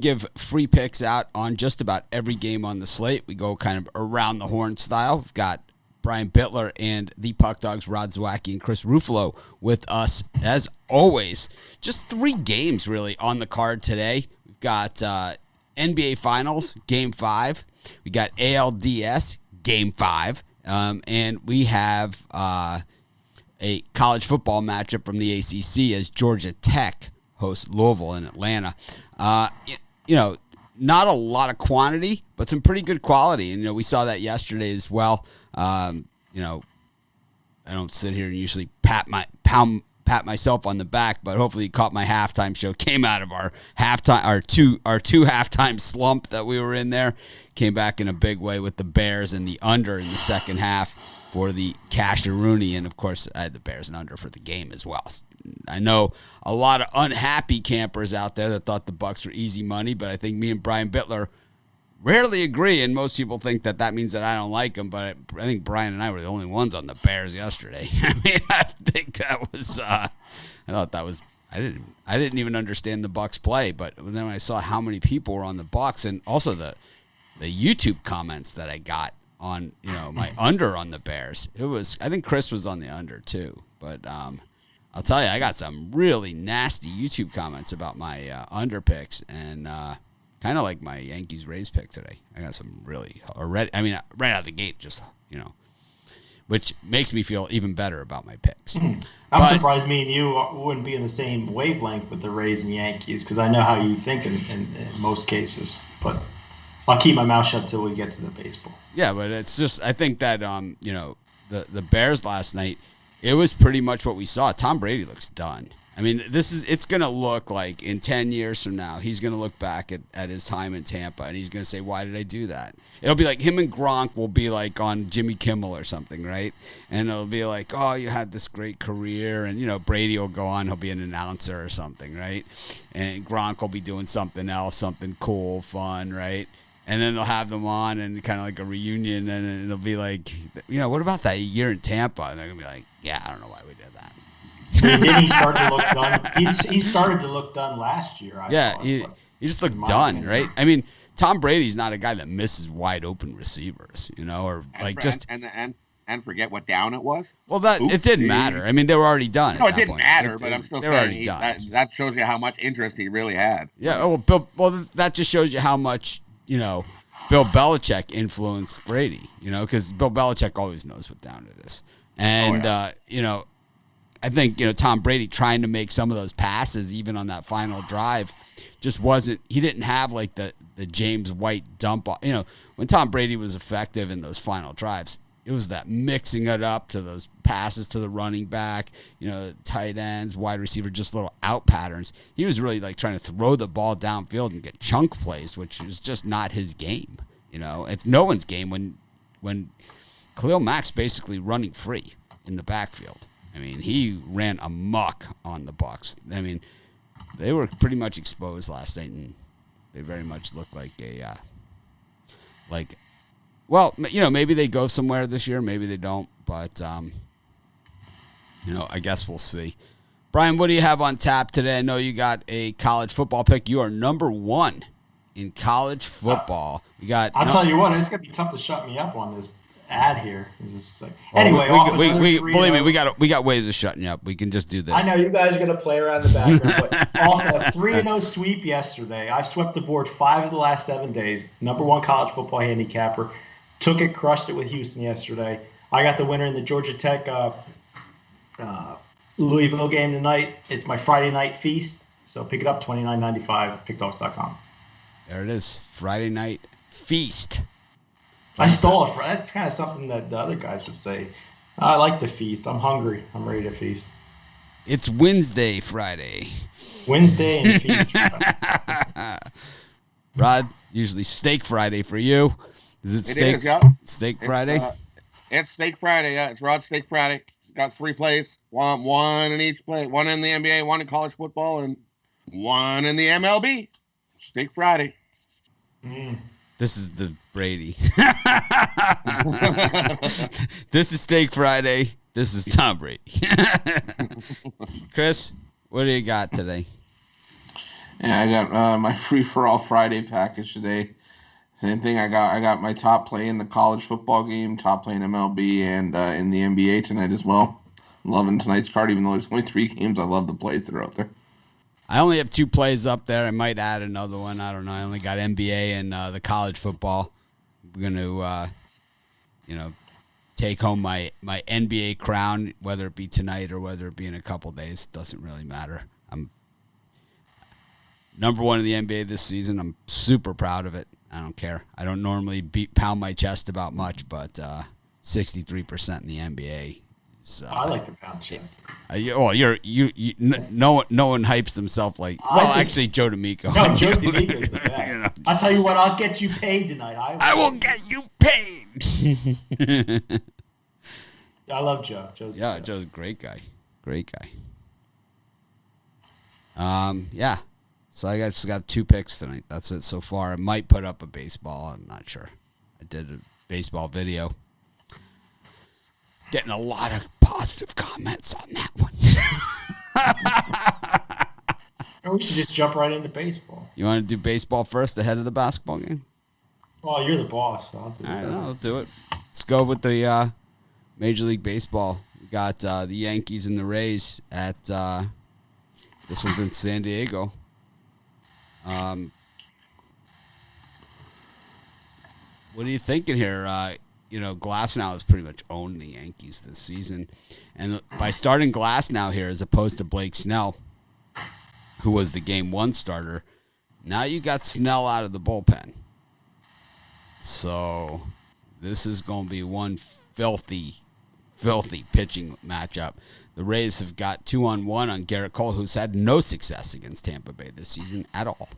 Give free picks out on just about every game on the slate. We go kind of around the horn style. We've got Brian Bittler and the Puck Dogs, Rod Zwacky and Chris Ruffalo with us as always. Just 3 games really on the card today. We've got NBA Finals, Game 5. We got ALDS, Game 5. And we have a college football matchup from the ACC as Georgia Tech hosts Louisville in Atlanta. Not a lot of quantity, but some pretty good quality. And, we saw that yesterday as well. I don't sit here and usually pat myself on the back, but hopefully you caught my halftime show. Came out of our two halftime slump that we were in there. Came back in a big way with the Bears and the under in the second half for the Casharoonie. And, of course, I had the Bears and under for the game as well. I know a lot of unhappy campers out there that thought the Bucs were easy money, but I think me and Brian Bittler rarely agree, and most people think that means that I don't like them, but I think Brian and I were the only ones on the Bears yesterday. I think that was I didn't even understand the Bucs play, but then when I saw how many people were on the Bucs and also the YouTube comments that I got on, my under on the Bears, I think Chris was on the under too, but I'll tell you, I got some really nasty YouTube comments about my under picks, and kind of like my Yankees Rays pick today. I got some really right out of the gate, just which makes me feel even better about my picks. I'm surprised me and you wouldn't be in the same wavelength with the Rays and Yankees, because I know how you think in most cases. But I'll keep my mouth shut till we get to the baseball. Yeah, but it's just I think that the Bears last night. It was pretty much what we saw. Tom Brady looks done. I mean, it's going to look like in 10 years from now, he's going to look back at his time in Tampa, and he's going to say, why did I do that? It'll be like him and Gronk will be like on Jimmy Kimmel or something, right? And it'll be like, oh, you had this great career, and, Brady will go on. He'll be an announcer or something, right? And Gronk will be doing something else, something cool, fun, right? And then they'll have them on and kind of like a reunion, and it'll be like, what about that year in Tampa? And they're going to be like, yeah, I don't know why we did that. Didn't he start to look done? He started to look done last year. He just looked done, right? I mean, Tom Brady's not a guy that misses wide open receivers, or like just and forget what down it was. Well, it didn't matter. I mean, they were already done. No, it didn't matter, but I'm still saying that shows you how much interest he really had. Yeah. Well, that just shows you how much Bill Belichick influenced Brady. Because Bill Belichick always knows what down it is, and I think, Tom Brady trying to make some of those passes, even on that final drive, just wasn't, he didn't have like the James White dump off. When Tom Brady was effective in those final drives, it was that mixing it up to those passes to the running back, tight ends, wide receiver, just little out patterns. He was really like trying to throw the ball downfield and get chunk plays, which is just not his game. It's no one's game when Khalil Mack's basically running free in the backfield. I mean, he ran amok on the Bucs. I mean, they were pretty much exposed last night, and they very much look like maybe they go somewhere this year, maybe they don't, but I guess we'll see. Brian, what do you have on tap today? I know you got a college football pick. You are number 1 in college football. I'll tell you what, it's gonna be tough to shut me up on this ad here. Anyway, believe me, we got ways of shutting you up. We can just do this. I know you guys are gonna play around the background, but off a 3-0 sweep yesterday. I've swept the board 5 of the last 7 days. Number 1 college football handicapper. Took it, crushed it with Houston yesterday. I got the winner in the Georgia Tech Louisville game tonight. It's my Friday night feast, so pick it up, $29.95, pickdogs.com. There it is, Friday night feast. I stole it. That's kind of something that the other guys would say. I like the feast. I'm hungry. I'm ready to feast. It's Wednesday, Friday. Wednesday and feast Friday. Rod, usually Steak Friday for you. Is it steak? Is, yeah. Steak Friday? It's Steak Friday. Yeah, it's Rod Steak Friday. Got 3 plays. One in each play. 1 in the NBA, 1 in college football, and 1 in the MLB. Steak Friday. This is the Brady. This is Steak Friday. This is Tom Brady. Chris, what do you got today? Yeah, I got my free for all Friday package today. Same thing. I got my top play in the college football game, top play in MLB, and in the NBA tonight as well. I'm loving tonight's card, even though there's only 3 games. I love the plays that are out there. I only have 2 plays up there. I might add another one. I don't know. I only got NBA and the college football. I'm going to, take home my NBA crown, whether it be tonight or whether it be in a couple days. Doesn't really matter. I'm number 1 in the NBA this season. I'm super proud of it. I don't care. I don't normally pound my chest about much, but 63% in the NBA. I like the pound chest. No one hypes himself like. Well, actually, Joe D'Amico. No, Joe D'Amico's the best. I'll tell you what. I'll get you paid tonight. I will get you paid. I love Joe. Joe's a great guy. Great guy. Yeah. So I just got 2 picks tonight. That's it so far. I might put up a baseball. I'm not sure. I did a baseball video. Getting a lot of positive comments on that one. Or we should just jump right into baseball. You want to do baseball first ahead of the basketball game? Well, you're the boss. So I'll do All right, I'll do it. Let's go with the Major League Baseball. We got the Yankees and the Rays at this one's in San Diego. What are you thinking here? Glasnow has pretty much owned the Yankees this season. And by starting Glasnow here as opposed to Blake Snell, who was the Game 1 starter, now you got Snell out of the bullpen. So this is going to be one filthy pitching matchup. The Rays have got 2-on-1 on Garrett Cole, who's had no success against Tampa Bay this season at all.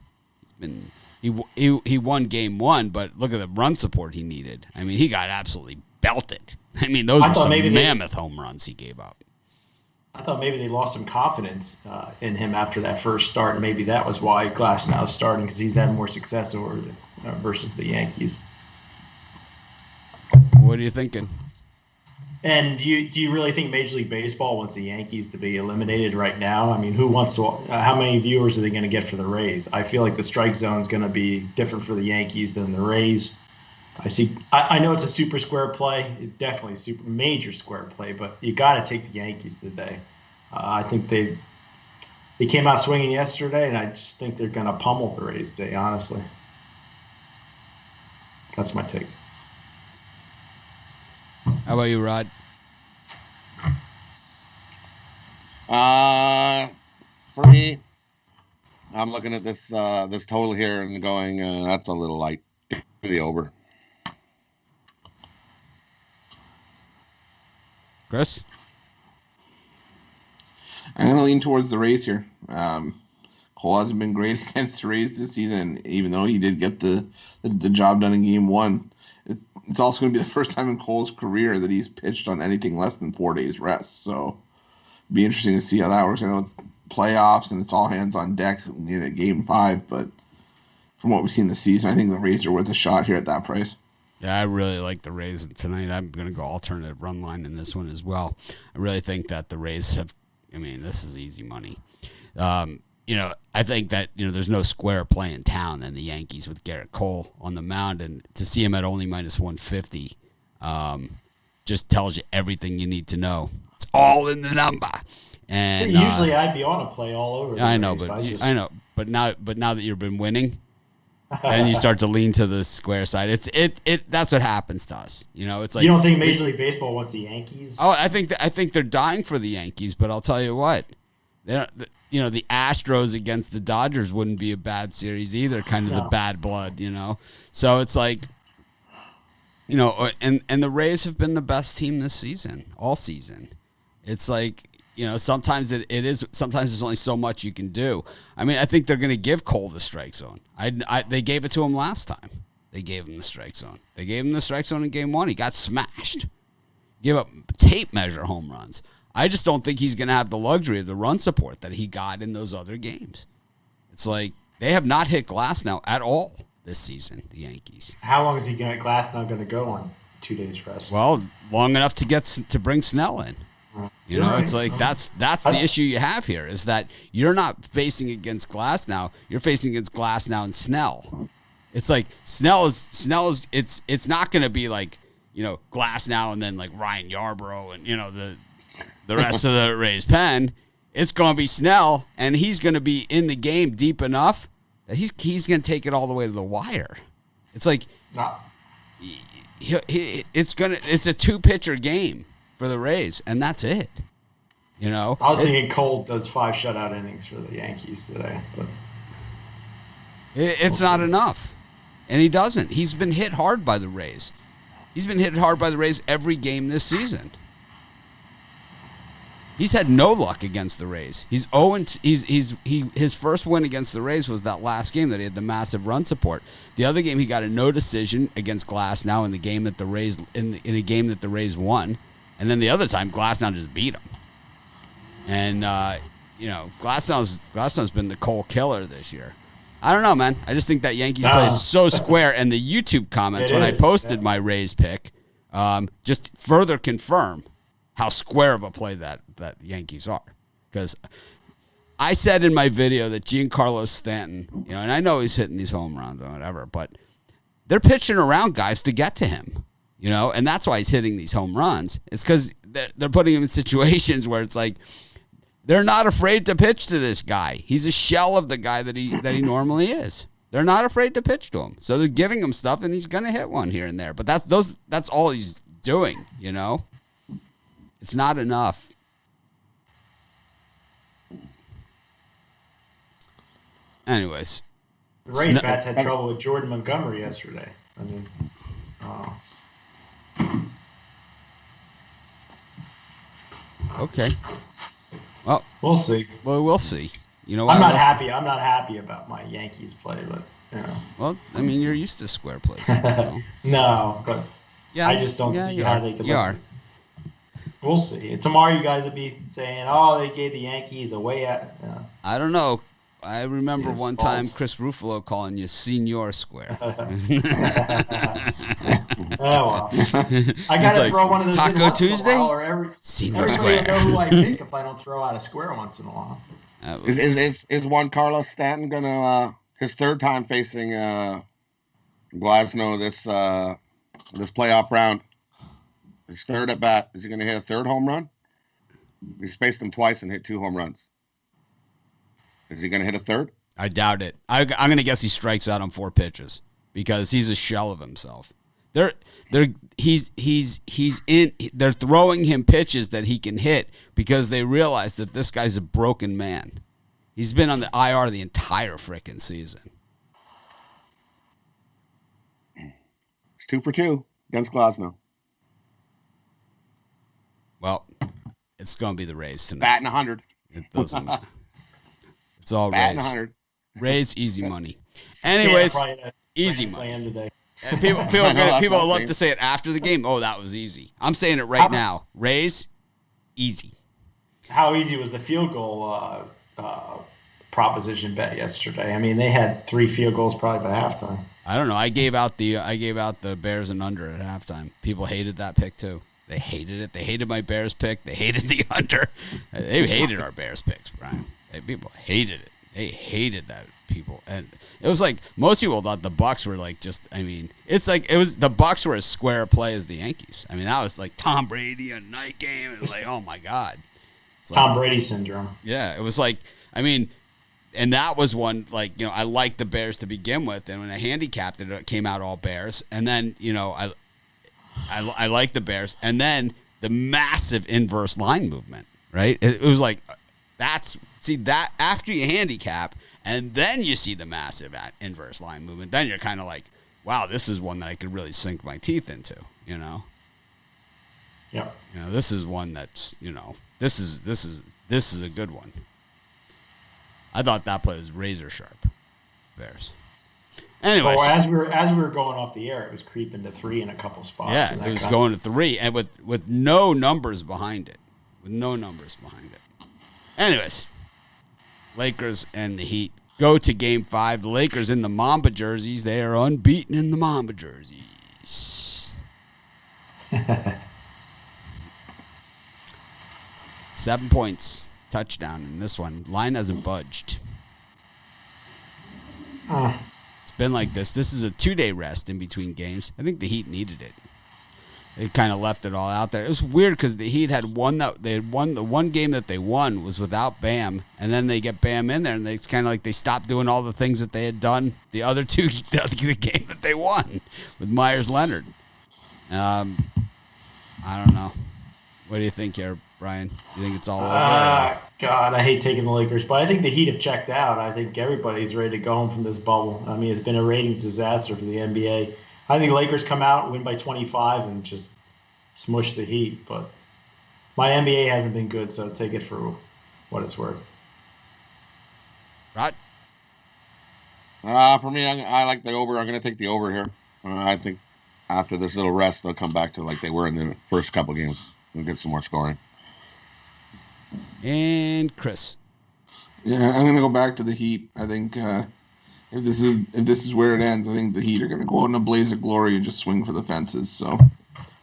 He won Game 1, but look at the run support he needed. I mean, he got absolutely belted. I mean, those were some mammoth home runs he gave up. I thought maybe they lost some confidence in him after that first start. Maybe that was why Glasnow is starting, because he's had more success versus the Yankees. What are you thinking? And do you really think Major League Baseball wants the Yankees to be eliminated right now? I mean, who wants to? How many viewers are they going to get for the Rays? I feel like the strike zone is going to be different for the Yankees than the Rays. I know it's a super square play. It's definitely a super major square play, but you got to take the Yankees today. I think they came out swinging yesterday, and I just think they're going to pummel the Rays today, honestly. That's my take. How about you, Rod? For me, I'm looking at this total here and going, that's a little light. Give me the over. Chris? I'm going to lean towards the Rays here. Cole hasn't been great against the Rays this season, even though he did get the job done in Game 1. It's also going to be the first time in Cole's career that he's pitched on anything less than 4 days rest. So it'd be interesting to see how that works. I know it's playoffs and it's all hands on deck in Game 5, but from what we've seen this season, I think the Rays are worth a shot here at that price. Yeah, I really like the Rays tonight. I'm going to go alternative run line in this one as well. I really think that the Rays have, this is easy money. I think that, there's no square play in town than the Yankees with Garrett Cole on the mound. And to see him at only minus 150 just tells you everything you need to know. It's all in the number. And usually I'd be on a play all over. I know, but now that you've been winning, and you start to lean to the square side. That's what happens to us. It's like, you don't think Major League Baseball wants the Yankees? Oh, I think they're dying for the Yankees, but I'll tell you what, the Astros against the Dodgers wouldn't be a bad series either. Kind of the bad blood, So it's like, and the Rays have been the best team this season, all season. It's like, sometimes it is. Sometimes there's only so much you can do. I think they're going to give Cole the strike zone. They gave it to him last time. They gave him the strike zone. They gave him the strike zone in Game 1. He got smashed. Give up tape measure home runs. I just don't think he's going to have the luxury of the run support that he got in those other games. It's like they have not hit Glasnow at all this season, the Yankees. How long is Glasnow going to go on 2 days rest? Well, long enough to bring Snell in. You know, it's like that's the issue you have here is that you're not facing against Glasnow. You're facing against Glasnow and Snell. It's like Snell is it's not going to be like, you know, Glasnow and then like Ryan Yarbrough and, you know, the rest of the Rays pen. It's going to be Snell, and he's going to be in the game deep enough that he's going to take it all the way to the wire. It's like it's a two-pitcher game for the Rays, and that's it. You know, I was thinking Cole does 5 shutout innings for the Yankees today, but it's not enough, and he doesn't. He's been hit hard by the Rays. He's been hit hard by the Rays every game this season. He's had no luck against the Rays. His first win against the Rays was that last game that he had the massive run support. The other game he got a no decision against Glasnow in the game that the Rays in the game that the Rays won, and then the other time Glasnow just beat him. And you know, Glasnow's been the Cole killer this year. I don't know, man. I just think that Yankees play is so square, and the YouTube comments when I posted my Rays pick just further confirm how square of a play that the Yankees are. Because I said in my video that Giancarlo Stanton, you know, and I know he's hitting these home runs or whatever, but they're pitching around guys to get to him, you know, and that's why he's hitting these home runs. It's because they're putting him in situations where it's like they're not afraid to pitch to this guy. He's a shell of the guy that he normally is. They're not afraid to pitch to him. So they're giving him stuff, and he's going to hit one here and there. But that's all he's doing, you know? It's not enough. Anyways. The Rays bats had trouble with Jordan Montgomery yesterday. I mean, okay. Well, we'll see. Well, we'll see. You know what? I'm not happy. I'm not happy about my Yankees play, but you know. Well, I mean, you're used to square plays. You know? No, but yeah, I just don't see how they could. You are. We'll see. Tomorrow, you guys will be saying, "Oh, they gave the Yankees away at." I don't know. I remember one time Chris Ruffalo calling you Senior Square. Oh well, I gotta like, throw one of those Taco in Tuesday. Senior Square. Everybody will know who I pick if I don't throw out a square once in a while. Is Juan Carlos Stanton gonna his third time facing Glasnow this playoff round? His third at bat. Is he gonna hit a third home run? He's faced him twice and hit 2 home runs. Is he gonna hit a third? I doubt it. I'm gonna guess he strikes out on 4 pitches because he's a shell of himself. They're throwing him pitches that he can hit because they realize that this guy's a broken man. He's been on the IR the entire frickin' season. It's 2 for 2 against Glasnow. Well, it's gonna be the Rays tonight. Batting 100. It doesn't matter. It's all Batting Rays. 100. Rays, easy money. Anyways, easy money. And people love to say it after the game. Oh, that was easy. I'm saying it right now. Rays, easy. How easy was the field goal proposition bet yesterday? I mean, they had 3 field goals probably by halftime. I don't know. I gave out the Bears and under at halftime. People hated that pick too. They hated it. They hated my Bears pick. They hated the under. They hated our Bears picks, Brian. People hated it. They hated that, people. And it was like most people thought the Bucs were like just, I mean, it's like it was the Bucs were as square a play as the Yankees. I mean, that was like Tom Brady a night game. It was like, oh my God. It's like, Tom Brady syndrome. Yeah, it was like, I mean, and that was one, like, you know, I liked the Bears to begin with, and when I handicapped it, it came out all Bears. And then, you know, I liked the Bears, and then the massive inverse line movement, right? It was like, see that after you handicap, and then you see the massive inverse line movement, then you're kind of like, wow, this is one that I could really sink my teeth into, you know? Yeah. You know, this is one that's, you know, this is a good one. I thought that play was razor sharp. Bears. Anyways. Well, as we were going off the air, it was creeping to 3 in a couple spots. Yeah, it was going to 3, and with no numbers behind it. Anyways, Lakers and the Heat go to Game 5. The Lakers in the Mamba jerseys. They are unbeaten in the Mamba jerseys. 7 points, touchdown in this one. Line hasn't budged. It's been like this. This is a 2-day rest in between games. I think the Heat needed it. They kind of left it all out there. It was weird because the Heat had won the one game that they won was without Bam, and then they get Bam in there, and it's kind of like they stopped doing all the things that they had done the other two the game that they won with Myers Leonard. I don't know. What do you think here, Brian? You think it's all over? God, I hate taking the Lakers, but I think the Heat have checked out. I think everybody's ready to go home from this bubble. I mean, it's been a ratings disaster for the NBA. I think the Lakers come out, win by 25, and just smush the Heat. But my NBA hasn't been good, so take it for what it's worth. Rod? For me, I like the over. I'm going to take the over here. I think after this little rest, they'll come back to like they were in the first couple games and get some more scoring. And Chris. Yeah, I'm going to go back to the Heat. I think if this is where it ends, I think the Heat are going to go out in a blaze of glory and just swing for the fences. So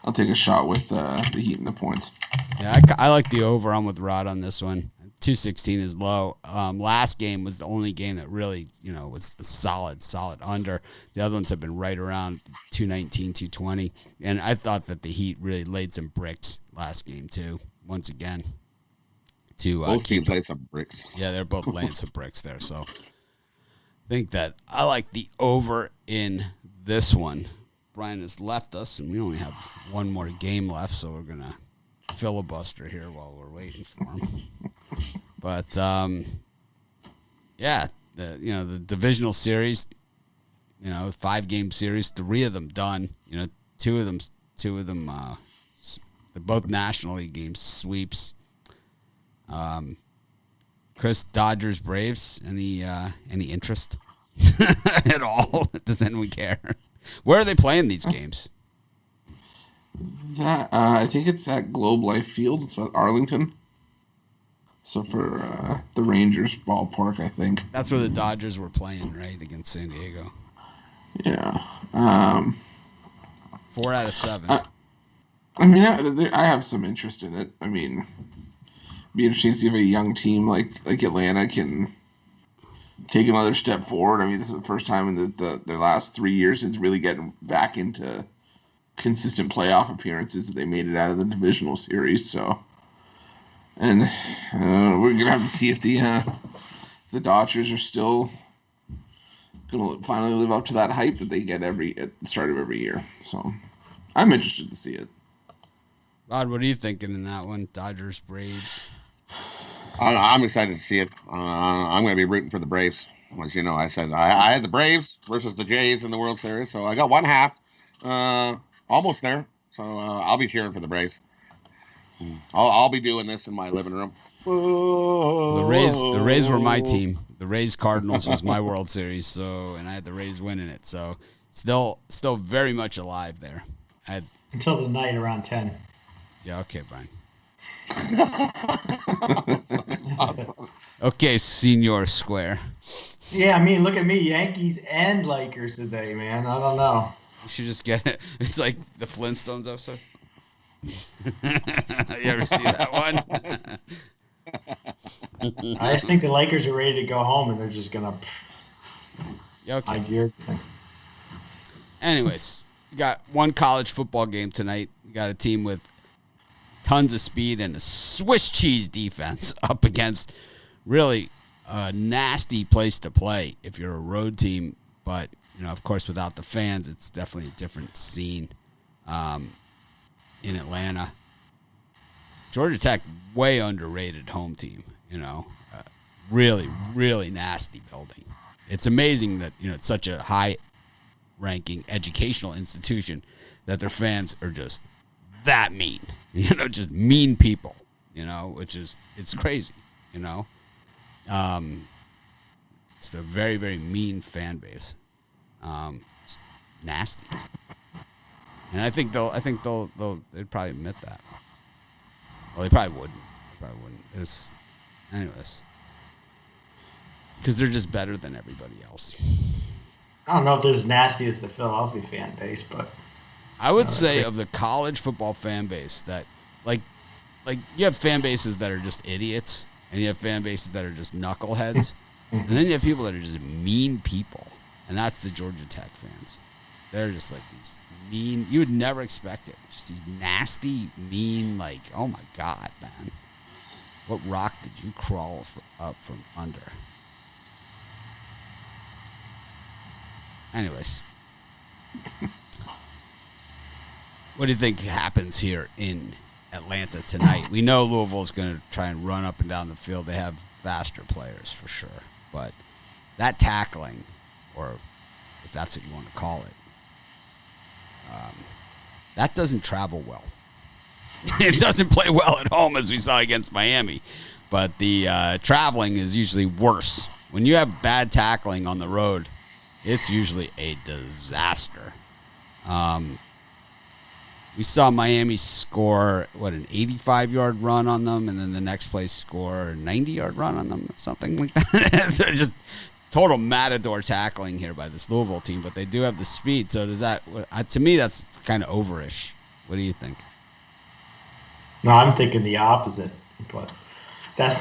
I'll take a shot with the Heat and the points. Yeah, I like the over. I'm with Rod on this one. 216 is low. Last game was the only game that really, was a solid under. The other ones have been right around 219, 220. And I thought that the Heat really laid some bricks last game, too, once again. Both teams laid some bricks. Yeah, they're both laying some bricks there. So I think that I like the over in this one. Brian has left us, and we only have one more game left, so we're going to filibuster here while we're waiting for him. But the divisional series, 5-game series, 3 of them done. Two of them, they're both National League games, sweeps. Chris, Dodgers, Braves, any interest at all? Does anyone care? Where are they playing these games? I think it's at Globe Life Field. It's at Arlington. So for the Rangers ballpark, I think. That's where the Dodgers were playing, right, against San Diego. Yeah. 4 out of 7. I have some interest in it. I mean, it'd be interesting to see if a young team like Atlanta can take another step forward. I mean, this is the first time in the last 3 years it's really getting back into consistent playoff appearances that they made it out of the divisional series. So, and we're gonna have to see if the Dodgers are still gonna finally live up to that hype that they get at the start of every year. So, I'm interested to see it. Rod, what are you thinking in that one? Dodgers, Braves. I'm excited to see it. I'm going to be rooting for the Braves. As you know, I said I had the Braves versus the Jays in the World Series, so I got one half, almost there. So I'll be cheering for the Braves. I'll be doing this in my living room. The Rays were my team. The Rays Cardinals was my World Series, and I had the Rays winning it. So still very much alive there. Until the night around 10. Yeah, okay, Brian. Okay, Senior Square. Yeah, I mean, look at me, Yankees and Lakers today, man. I don't know. You should just get it. It's like the Flintstones episode. You ever see that one? I just think the Lakers are ready to go home, and they're just gonna. Yeah, okay. Anyways, we got one college football game tonight. We got a team with tons of speed and a Swiss cheese defense up against really a nasty place to play if you're a road team. But, of course, without the fans, it's definitely a different scene in Atlanta. Georgia Tech, way underrated home team, really, really nasty building. It's amazing that, it's such a high-ranking educational institution that their fans are just that mean, just mean people, which is, it's crazy, It's a very, very mean fan base. It's nasty. And I think they'd probably admit that. Well, they probably wouldn't. Anyways. Because they're just better than everybody else. I don't know if they're as nasty as the Philadelphia fan base, but I would say of the college football fan base that, like like you have fan bases that are just idiots, and you have fan bases that are just knuckleheads, and then you have people that are just mean people, and that's the Georgia Tech fans. They're just like these mean. You would never expect it. Just these nasty, mean. Like, oh my God, man, what rock did you crawl up from under? Anyways. What do you think happens here in Atlanta tonight? We know Louisville's going to try and run up and down the field. They have faster players for sure. But that tackling, or if that's what you want to call it, that doesn't travel well. It doesn't play well at home, as we saw against Miami. But the traveling is usually worse. When you have bad tackling on the road, it's usually a disaster. We saw Miami score, an 85-yard run on them, and then the next play score a 90-yard run on them, something like that. So just total matador tackling here by this Louisville team, but they do have the speed. So does that, to me, that's kind of overish. What do you think? No, I'm thinking the opposite, but that's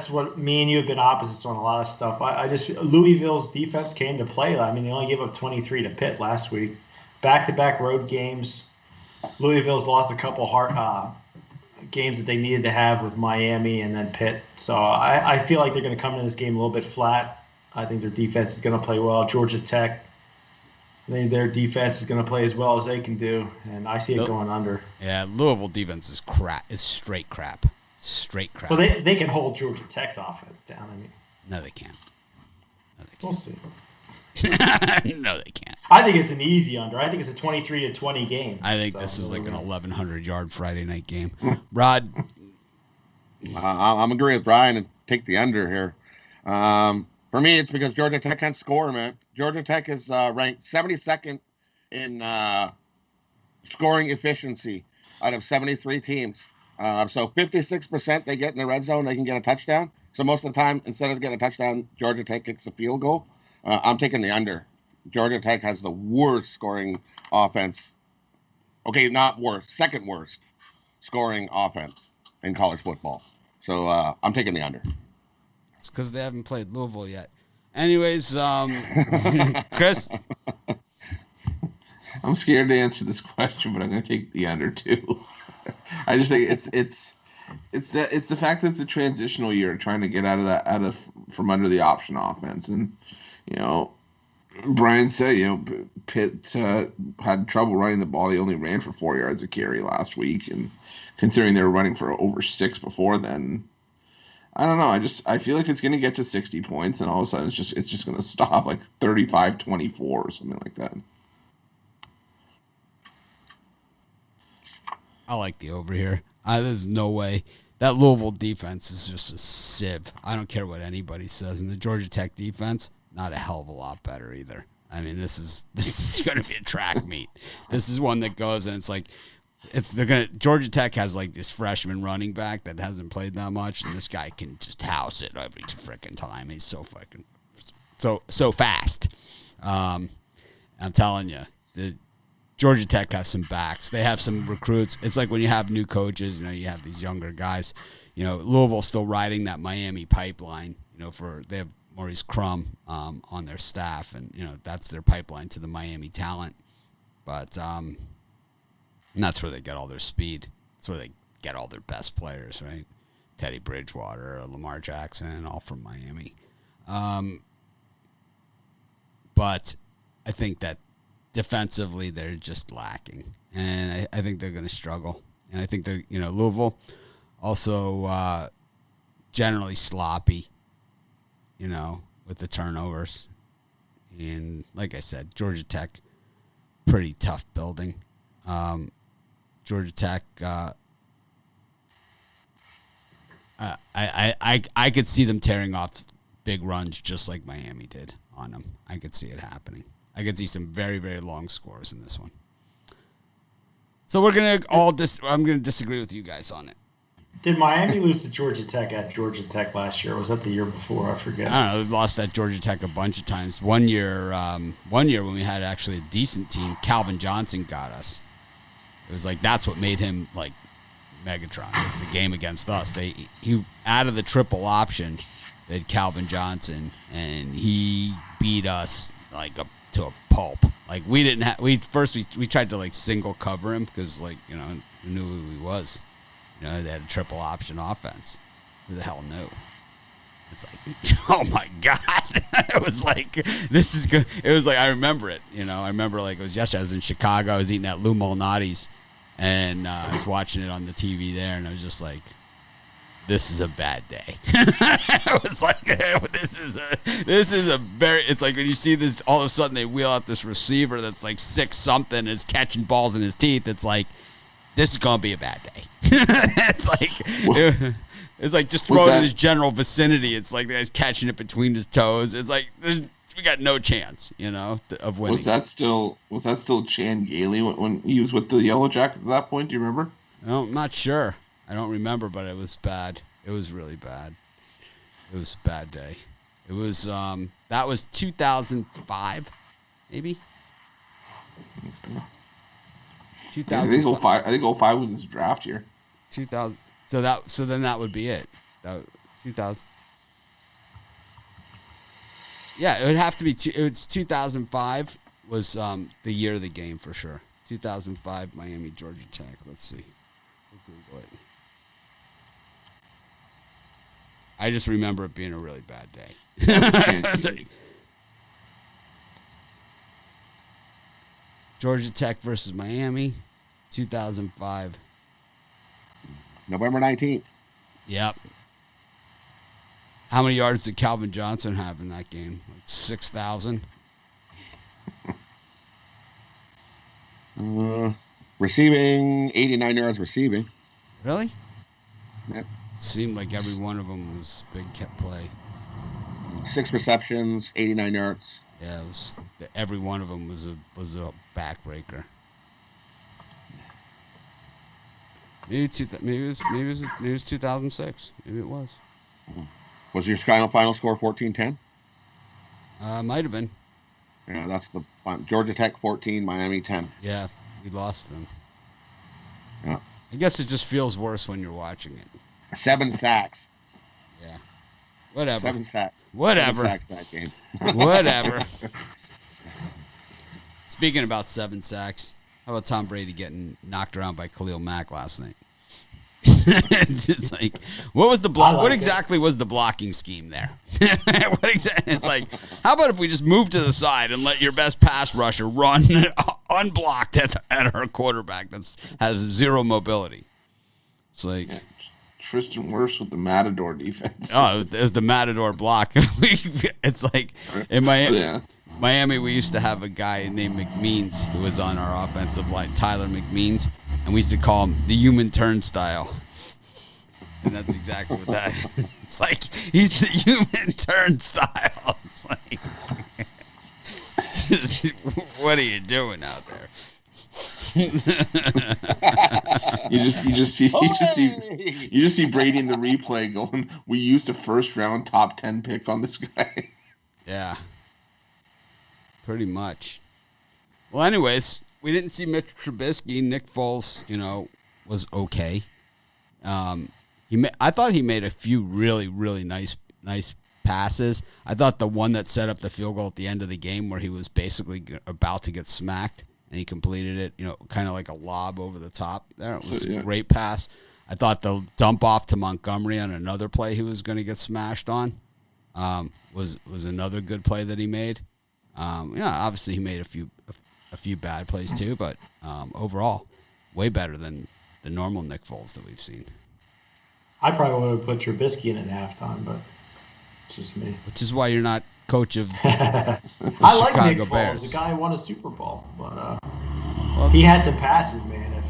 what me and you have been opposites on a lot of stuff. I just Louisville's defense came to play. I mean, they only gave up 23 to Pitt last week. Back-to-back road games. Louisville's lost a couple hard games that they needed to have with Miami and then Pitt. So I feel like they're going to come into this game a little bit flat. I think their defense is going to play well. Georgia Tech, I think their defense is going to play as well as they can do, and I see it going under. Yeah, Louisville defense is crap. Is straight crap. Straight crap. Well, they can hold Georgia Tech's offense down. I mean, no, they can't. We'll see. No, they can't. I think it's an easy under. I think it's a 23-20 game. I think this is like an 1,100-yard Friday night game. Rod? I'm agreeing with Brian and take the under here. For me, it's because Georgia Tech can't score, man. Georgia Tech is ranked 72nd in scoring efficiency out of 73 teams. So 56% they get in the red zone, they can get a touchdown. So most of the time, instead of getting a touchdown, Georgia Tech kicks a field goal. I'm taking the under. Georgia Tech has the worst scoring offense. Okay, not worst, second worst scoring offense in college football. So I'm taking the under. It's because they haven't played Louisville yet. Anyways, Chris? I'm scared to answer this question, but I'm going to take the under too. I just think it's the fact that it's a transitional year, trying to get from under the option offense, and Brian said Pitt had trouble running the ball. They only ran for 4 yards a carry last week, and considering they were running for over 6 before then, I don't know. I feel like it's going to get to 60 points, and all of a sudden it's just going to stop like 35-24 or something like that. I like the over here. There's no way. That Louisville defense is just a sieve. I don't care what anybody says. And the Georgia Tech defense, not a hell of a lot better either. I mean, this is going to be a track meet. This is one that goes, and it's like, Georgia Tech has like this freshman running back that hasn't played that much, and this guy can just house it every freaking time. He's so fucking so fast. I'm telling you, the Georgia Tech has some backs. They have some recruits. It's like when you have new coaches, you have these younger guys. Louisville's still riding that Miami pipeline. They have Maurice Crum on their staff, and that's their pipeline to the Miami talent. But and that's where they get all their speed. That's where they get all their best players, right? Teddy Bridgewater, Lamar Jackson, all from Miami. But I think that defensively, they're just lacking, and I think they're going to struggle. And I think they're, Louisville also generally sloppy, with the turnovers. And like I said, Georgia Tech, pretty tough building. Georgia Tech, I could see them tearing off big runs just like Miami did on them. I could see it happening. I could see some very, very long scores in this one. So I'm going to disagree with you guys on it. Did Miami lose to Georgia Tech at Georgia Tech last year? Or was that the year before? I forget. I don't know. They've lost at Georgia Tech a bunch of times. One year when we had actually a decent team, Calvin Johnson got us. It was like, that's what made him like Megatron. It's the game against us. He out of the triple option, they had Calvin Johnson, and he beat us like to a pulp. Like we didn't have. We tried to like single cover him because like we knew who he was. They had a triple option offense. Who the hell knew? It's like, oh my God. It was like, this is good. It was like, I remember it. I remember like it was yesterday. I was in Chicago. I was eating at Lou Malnati's, and I was watching it on the TV there, and I was just like, this is a bad day. I was like, this is a very, it's like when you see this, all of a sudden they wheel out this receiver that's like 6-something, is catching balls in his teeth. It's like, this is going to be a bad day. It's like just throw it in his general vicinity. It's like the guy's catching it between his toes. It's like we got no chance, of winning. Was that still Chan Gailey when he was with the Yellow Jackets at that point? Do you remember? I'm not sure. I don't remember, but it was bad. It was really bad. It was a bad day. It was that was 2005, maybe. Okay. 2005. I think 05 was his draft year. 2000. So then that would be it. 2000. Yeah, it would have to be. It's 2005 was the year of the game for sure. 2005 Miami Georgia Tech. Let's see. We'll Google it. I just remember it being a really bad day. Georgia Tech versus Miami, 2005. November 19th. Yep. How many yards did Calvin Johnson have in that game? Like 6,000? Receiving, 89 yards receiving. Really? Yep. It seemed like every one of them was big play. 6 receptions, 89 yards. Yeah, it was, every one of them was a backbreaker. Maybe it was 2006. Maybe it was. Was your final score 14-10? Might have been. Yeah, that's the Georgia Tech 14, Miami 10. Yeah, we lost them. Yeah. I guess it just feels worse when you're watching it. 7 sacks. Yeah. Whatever. 7 sacks. Whatever. 7 sacks that game. Whatever. Speaking about 7 sacks, how about Tom Brady getting knocked around by Khalil Mack last night? It's like, what was the block? What exactly was the blocking scheme there? It's like, how about if we just move to the side and let your best pass rusher run unblocked at our quarterback that has zero mobility? It's like Tristan Wirfs with the Matador defense. Oh, it was the Matador block. It's like in Miami, we used to have a guy named McMeans who was on our offensive line, Tyler McMeans, and we used to call him the human turnstile. And that's exactly what that is. It's like, he's the human turnstile. It's like, what are you doing out there? You just see Brady in the replay going, we used a first round top 10 pick on this guy. Yeah. Pretty much. Well, anyways, we didn't see Mitch Trubisky. Nick Foles, was okay. I thought he made a few really, really nice passes. I thought the one that set up the field goal at the end of the game where he was basically about to get smacked and he completed it, kind of like a lob over the top there. It was a great pass. I thought the dump off to Montgomery on another play he was going to get smashed on was another good play that he made. Obviously he made a few bad plays too, but overall, way better than the normal Nick Foles that we've seen. I probably would have put Trubisky in at halftime, but it's just me. Which is why you're not coach of the I like Chicago Nick Bears. Foles. The guy won a Super Bowl, but he had some passes, man. If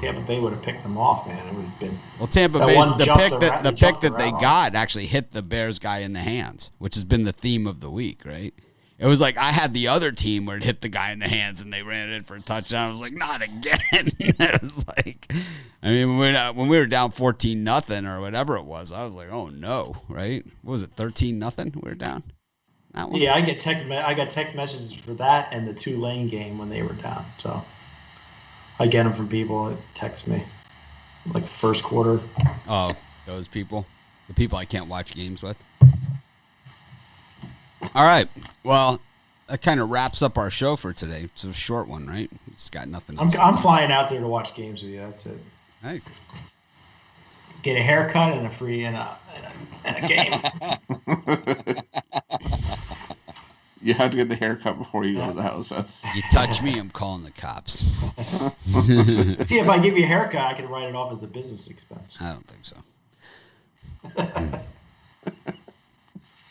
Tampa Bay would have picked them off, man, it would have been. Well, Tampa Bay's the pick that they got actually hit the Bears guy in the hands, which has been the theme of the week, right? It was like I had the other team where it hit the guy in the hands and they ran it in for a touchdown. I was like, not again. It was like, I mean, when we were down 14-0 or whatever it was, I was like, oh no, right? What was it, 13-0? We were down. That one? Yeah, I got text messages for that and the Tulane game when they were down. So I get them from people that text me. like the first quarter. Oh, those people, the people I can't watch games with. All right. Well, that kind of wraps up our show for today. It's a short one, right? It's got nothing else. I'm flying out there to watch games with you. That's it. Hey. Get a haircut and a free and a game. You have to get the haircut before you go to the house. That's You touch me, I'm calling the cops. See, if I give you a haircut, I can write it off as a business expense. I don't think so.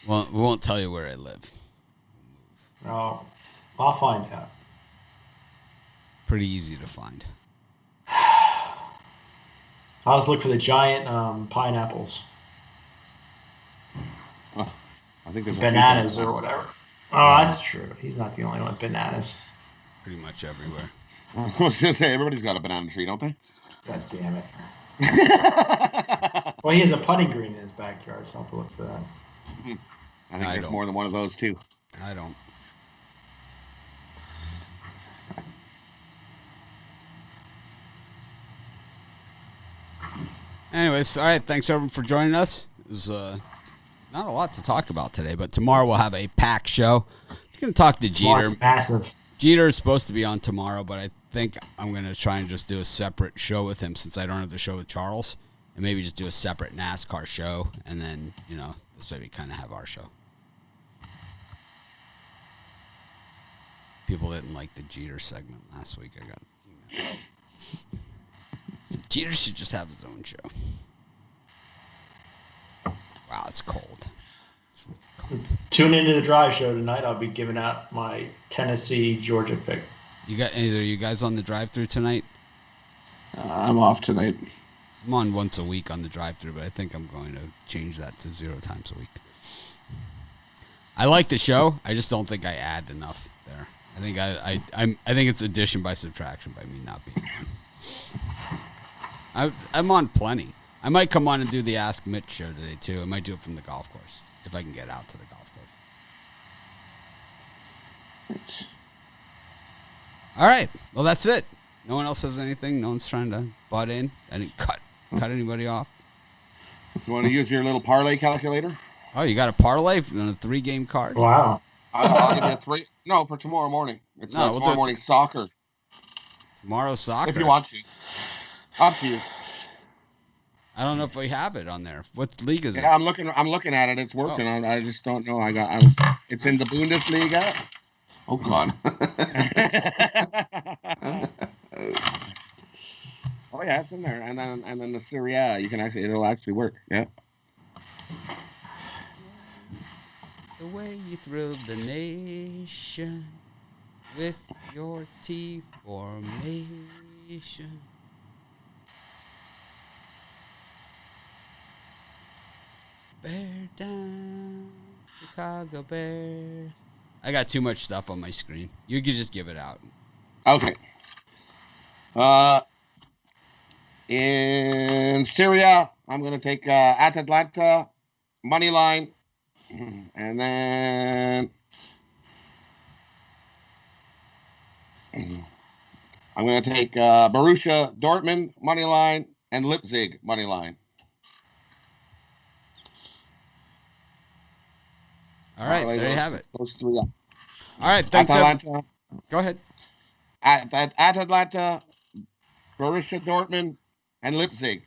Well, we won't tell you where I live. Oh, I'll find out. Pretty easy to find. I always look for the giant pineapples. I think there's Bananas or whatever. Oh, that's true. He's not the only one. Bananas. Pretty much everywhere. I was gonna say everybody's got a banana tree, don't they? God damn it. Well, he has a putting green in his backyard, so I'll have to look for that. I think I there's don't. more than one of those too. I don't. Anyways, all right. Thanks everyone for joining us. It was not a lot to talk about today, but tomorrow we'll have a packed show. I'm going to talk to Jeter. Mark's massive. Jeter is supposed to be on tomorrow, but I think I'm going to try and just do a separate show with him since I don't have the show with Charles, and maybe just do a separate NASCAR show, and then this way we kind of have our show. People didn't like the Jeter segment last week. I got email. So Jeter should just have his own show. Wow, it's cold. It's really cold. Tune into the drive show tonight. I'll be giving out my Tennessee Georgia pick. You got either you guys on the drive-through tonight? I'm off tonight. I'm on once a week on the drive-through, but I think I'm going to change that to 0 times a week. I like the show. I just don't think I add enough there. I think I think it's addition by subtraction by me not being on. I'm on plenty. I might come on and do the Ask Mitch show today too. I might do it from the golf course if I can get out to the golf course. All right. Well, that's it. No one else has anything. No one's trying to butt in. I didn't cut anybody off. You want to use your little parlay calculator? Oh, you got a parlay on a 3-game card? Wow. I'll give you a 3. No, for tomorrow morning. It's No, we'll tomorrow do it morning soccer. Tomorrow soccer. If you want to. Up to you. I don't know if we have it on there. What league is it? Yeah, I'm looking at it. It's working. Oh. I just don't know. It's in the Bundesliga. Oh God. Oh yeah, it's in there. And then the Serie A, it'll actually work. Yeah. The way you thrill the nation with your T formation. Bear down, Chicago Bears. I got too much stuff on my screen. You could just give it out. Okay. In Syria, I'm going to take at Atlanta money line, and then I'm going to take Borussia Dortmund money line and Leipzig money line. All right, there you have it. Those 3 up. All right, thanks. Atlanta. Go ahead. At Atlanta, Borussia Dortmund, and Leipzig.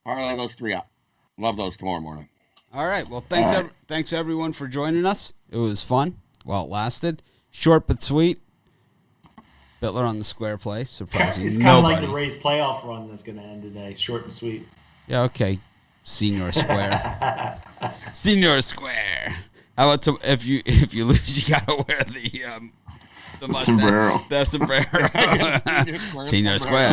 Parlay those 3 up. Love those tomorrow morning. All right. Well, thanks everyone for joining us. It was fun while it lasted. Short but sweet. Bitler on the square play, surprising It's kind of nobody. like the Rays playoff run that's going to end today. Short and sweet. Yeah, okay. Senior Square. Senior Square. How about if you lose, you gotta wear the mustache. Sombrero. The sombrero. Senior Square.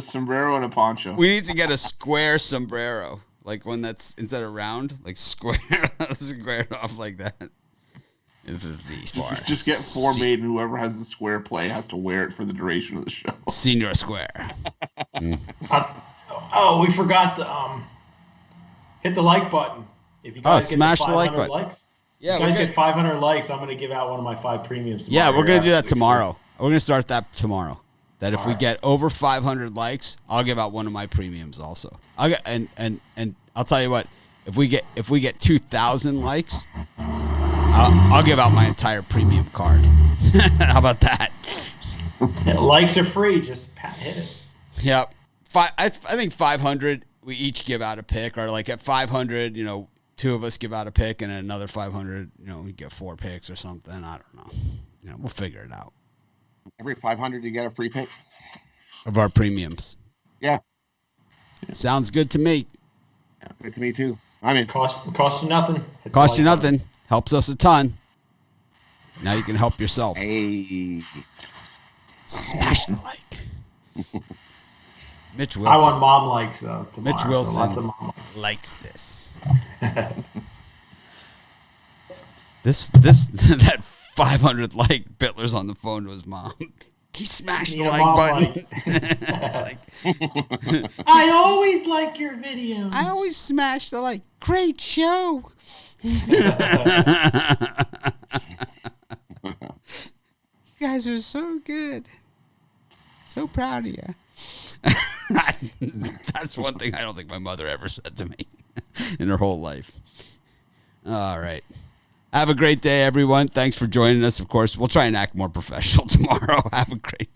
Sombrero and a poncho. We need to get a square sombrero, like one that's instead of round, like square, squared off like that. This is Just get 4 made, and whoever has the square play has to wear it for the duration of the show. Senior Square. Oh, we forgot to hit the like button. If you guys smash get the like 500 button. likes, Yeah, if you guys get 500 likes, I'm going to give out one of my 5 premiums. Yeah, we're gonna do that tomorrow. We're gonna start that tomorrow. that if we get over 500 likes, I'll give out one of my premiums also. And I'll tell you what, if we get 2,000 likes, I'll give out my entire premium card. How about that? Likes are free. Just hit it. Yep. I think 500, we each give out a pick, or like at 500, two of us give out a pick, and another 500, we get 4 picks or something. I don't know. We'll figure it out. Every 500, you get a free pick Of our premiums. Yeah, Sounds good to me. good to me too. I mean, Cost you nothing. Hit the Cost you like nothing. Helps us a ton. Now you can help yourself. hey, Smash the like. Mitch button. I want Wilson. mom likes though. Tomorrow, Mitch so Wilson lots of mom likes. likes this. This that 500 like Bitler's on the phone to his mom. He smashed the Need a like mom button. like. It's like, I always like your videos. I always smash the like. Great show. You guys are so good. So proud of you. That's one thing I don't think my mother ever said to me in her whole life. All right. Have a great day, everyone. Thanks for joining us. Of course, we'll try and act more professional tomorrow. Have a great day.